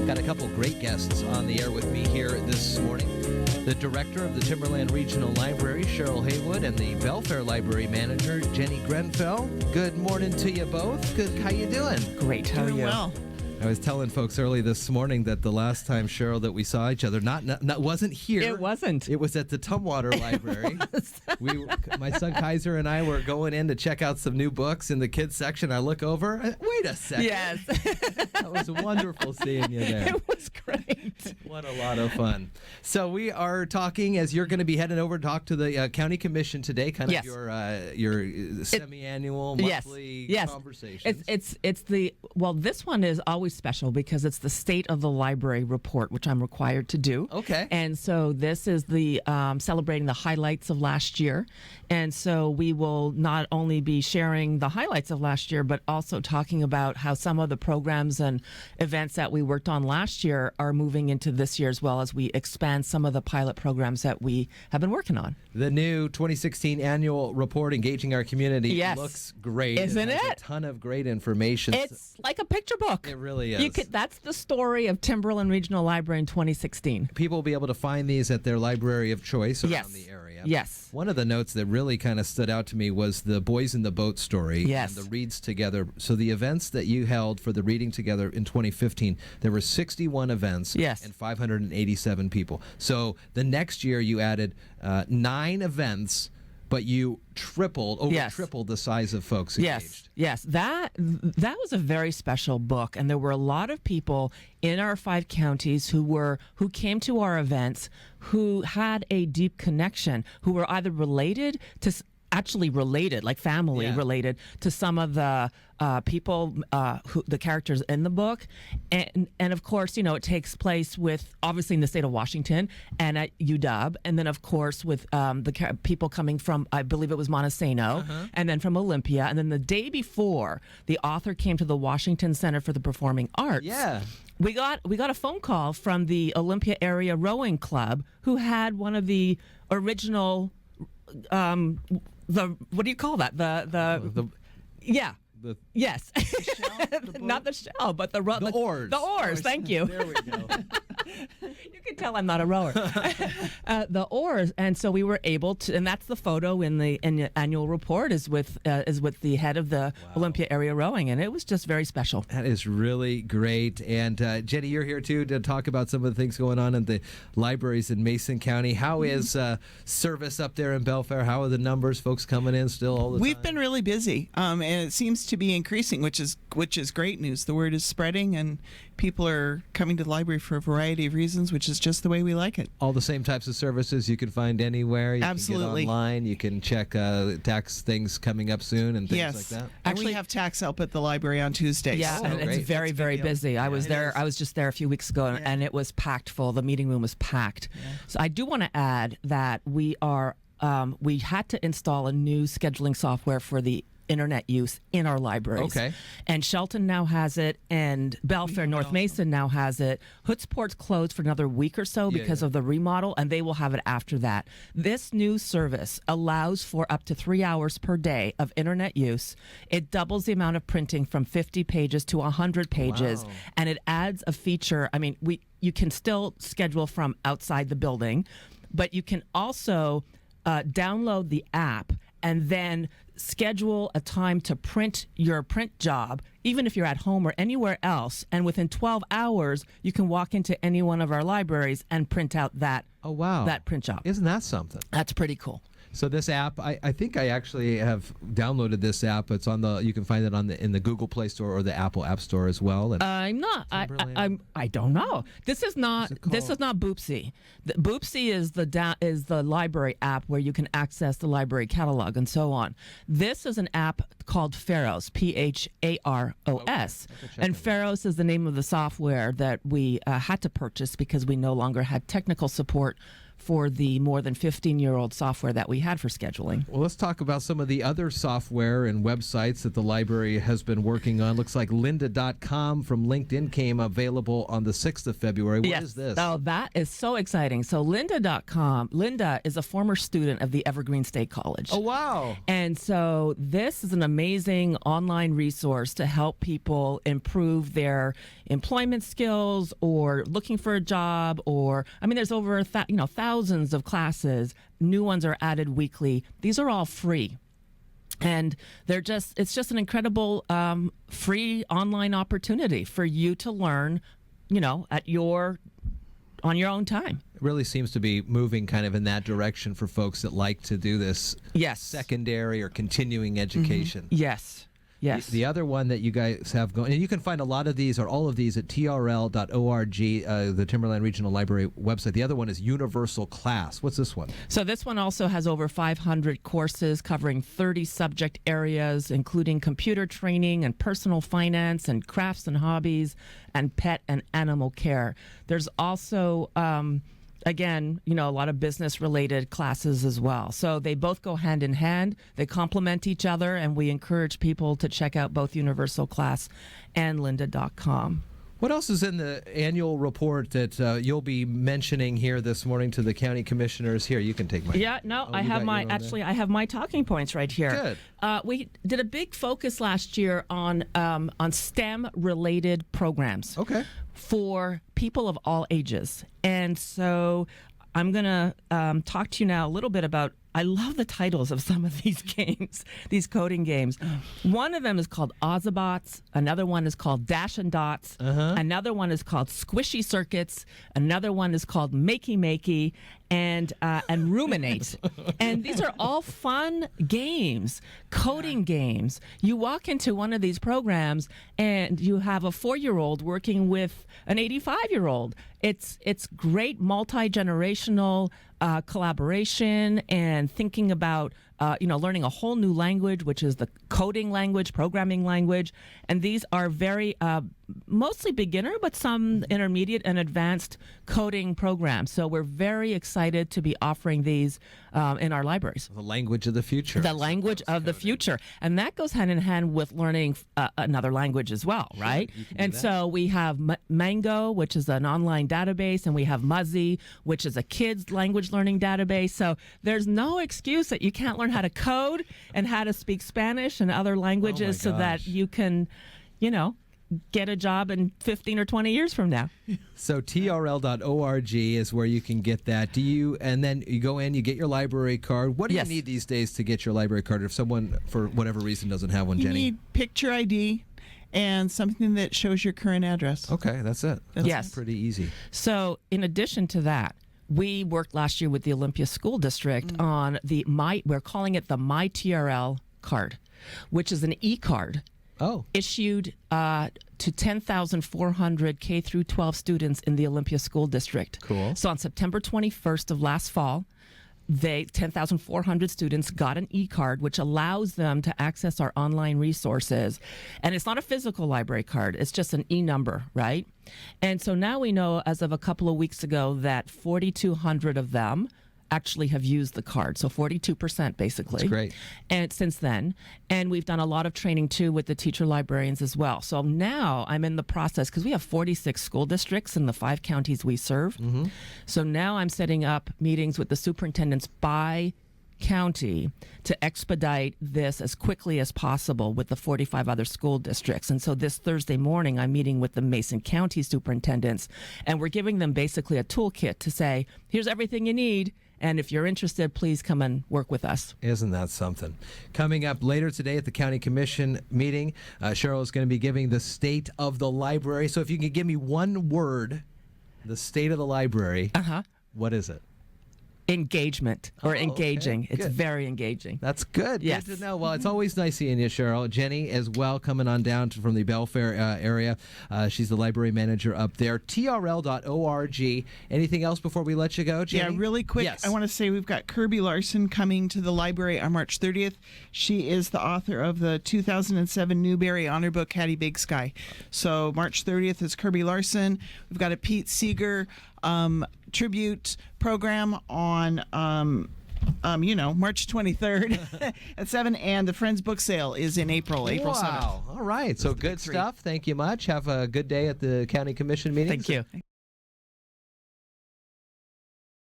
Got a couple great guests on the air with me here this morning. The director of the Timberland Regional Library, Cheryl Heywood, and the Belfair Library Manager, Jenny Grenfell. Good morning to you both. Good. How you doing? Great. How are you? Well. I was telling folks early this morning that the last time, Cheryl, that we saw each other, not wasn't here. It wasn't. It was at the Tumwater Library. My son Kaiser and I were going in to check out some new books in the kids section. I look over. Wait a second. Yes. That was wonderful seeing you there. It was great. What a lot of fun. So we are talking, as you're going to be heading over to talk to the county commission today, kind of your semi-annual monthly conversations. It's this one is always special because it's the State of the Library report, which I'm required to do. Okay. And so this is the celebrating the highlights of last year. And so we will not only be sharing the highlights of last year, but also talking about how some of the programs and events that we worked on last year are moving into this year, as well as we expand some of the pilot programs that we have been working on. The new 2016 annual report, Engaging Our Community, looks great. Isn't it? A ton of great information. It's like a picture book. It really is. That's the story of Timberland Regional Library in 2016. People will be able to find these at their library of choice around the area. Yes. One of the notes that really kind of stood out to me was the Boys in the Boat story and the Reads Together. So the events that you held for the Reading Together in 2015, there were 61 events and 587 people. So the next year you added 9 events, but you tripled the size of folks engaged. Yes. That was a very special book, and there were a lot of people in our 5 counties who came to our events who had a deep connection, who were either related, like family related to some of the people, the characters in the book. And of course, it takes place with, obviously, in the state of Washington and at UW. And then, of course, with the people coming from, I believe it was Montesano, and then from Olympia. And then the day before, the author came to the Washington Center for the Performing Arts. Yeah. We got a phone call from the Olympia Area Rowing Club, who had one of the original... what do you call that? Yes. Not the shell, but the oars. The oars. Thank you. There we go. You can tell I'm not a rower. The oars, and so we were able to, and that's the photo in the annual report is with the head of the Olympia Area Rowing, and it was just very special. That is really great. And Jenny, you're here too to talk about some of the things going on in the libraries in Mason County. How is service up there in Belfair? How are the numbers? Folks coming in still all the time? We've been really busy, and it seems to be increasing, which is great news. The word is spreading, and people are coming to the library for a variety of reasons, which is just the way we like it. All the same types of services you can find anywhere. You Absolutely. can get online. You can check tax things coming up soon and things like that. Actually, we have tax help at the library on Tuesdays. Yeah, and it's very, very busy. I was there. I was just there a few weeks ago, and it was packed full. The meeting room was packed. Yeah. So I do want to add that we had to install a new scheduling software for the internet use in our libraries. Okay. And Shelton now has it, and Belfair North Mason now has it. Hoodsport's closed for another week or so because of the remodel, and they will have it after that. This new service allows for up to 3 hours per day of internet use. It doubles the amount of printing from 50 pages to 100 pages, and it adds a feature. I mean, you can still schedule from outside the building, but you can also download the app and then schedule a time to print your print job, even if you're at home or anywhere else. And within 12 hours, you can walk into any one of our libraries and print out that print job. Isn't that something? That's pretty cool. So this app, I think I actually have downloaded this app. It's on you can find it in the Google Play Store or the Apple App Store as well. And I don't know. This is not Boopsy. Boopsy is the library app where you can access the library catalog and so on. This is an app called Pharos, Pharos. And Pharos is the name of the software that we had to purchase because we no longer had technical support for the more than 15-year-old software that we had for scheduling. Well, let's talk about some of the other software and websites that the library has been working on. Looks like lynda.com from LinkedIn came available on the 6th of February. What is this? Oh, that is so exciting. So lynda.com, Lynda is a former student of the Evergreen State College. Oh, wow. And so this is an amazing online resource to help people improve their employment skills or looking for a job, or, I mean, there's over thousands of classes. New ones are added weekly. These are all free. And it's just an incredible free online opportunity for you to learn, on your own time. It really seems to be moving kind of in that direction for folks that like to do this secondary or continuing education. Mm-hmm. Yes. The other one that you guys have going, and you can find a lot of these or all of these at trl.org, the Timberland Regional Library website. The other one is Universal Class. What's this one? So this one also has over 500 courses covering 30 subject areas, including computer training and personal finance and crafts and hobbies and pet and animal care. There's also again, a lot of business-related classes as well. So they both go hand in hand. They complement each other, and we encourage people to check out both Universal Class and lynda.com. What else is in the annual report that you'll be mentioning here this morning to the county commissioners? Here, you can take my... Yeah, no, I have I have my talking points right here. Good. We did a big focus last year on STEM-related programs. Okay. For people of all ages. And so I'm going to talk to you now a little bit about, I love the titles of some of these games, these coding games. One of them is called Ozabots. Another one is called Dash and Dots. Another one is called Squishy Circuits. Another one is called Makey Makey and Ruminate. And these are all fun games, coding games. You walk into one of these programs and you have a 4-year-old working with an 85-year-old. It's great multi-generational collaboration and thinking about learning a whole new language, which is the coding language, programming language. And these are very mostly beginner, but some intermediate and advanced coding programs. So we're very excited to be offering these in our libraries. The language of the future. The language of the future. And that goes hand in hand with learning another language as well, right? And so we have Mango, which is an online database, and we have Muzzy, which is a kids language learning database. So there's no excuse that you can't learn how to code and how to speak Spanish and other languages so that you can, get a job in 15 or 20 years from now. So trl.org is where you can get that. And then you go in, you get your library card. What do you need these days to get your library card if someone, for whatever reason, doesn't have one, Jenny? You need picture ID and something that shows your current address. Okay, that's it. That's pretty easy. So in addition to that, we worked last year with the Olympia School District on we're calling it the MyTRL card, which is an e-card issued to 10,400 K through 12 students in the Olympia School District. Cool. So on September 21st of last fall, 10,400 students got an e-card, which allows them to access our online resources. And it's not a physical library card. It's just an e-number, right? And so now we know, as of a couple of weeks ago, that 4,200 of them actually have used the card. So 42% basically. That's great. And since then, and we've done a lot of training too with the teacher librarians as well. So now I'm in the process, because we have 46 school districts in the 5 counties we serve. So now I'm setting up meetings with the superintendents by county to expedite this as quickly as possible with the 45 other school districts. And so this Thursday morning, I'm meeting with the Mason County superintendents, and we're giving them basically a toolkit to say, here's everything you need. And if you're interested, please come and work with us. Isn't that something? Coming up later today at the County Commission meeting, Cheryl is going to be giving the state of the library. So if you can give me one word, the state of the library, what is it? Engagement or engaging. Okay. It's very engaging. That's good. Yes. Good to know. Well, it's always nice seeing you, Cheryl. Jenny as well, coming on down from the Belfair area. She's the library manager up there. trl.org. Anything else before we let you go, Jenny? Yeah, really quick. Yes. I want to say we've got Kirby Larson coming to the library on March 30th. She is the author of the 2007 Newbery Honor Book, Hattie Big Sky. So March 30th is Kirby Larson. We've got a Pete Seeger tribute program on March 23rd at 7, and the Friends book sale is in April 7th. Wow. All right. So good stuff. Thank you much. Have a good day at the County Commission meetings. Thank you.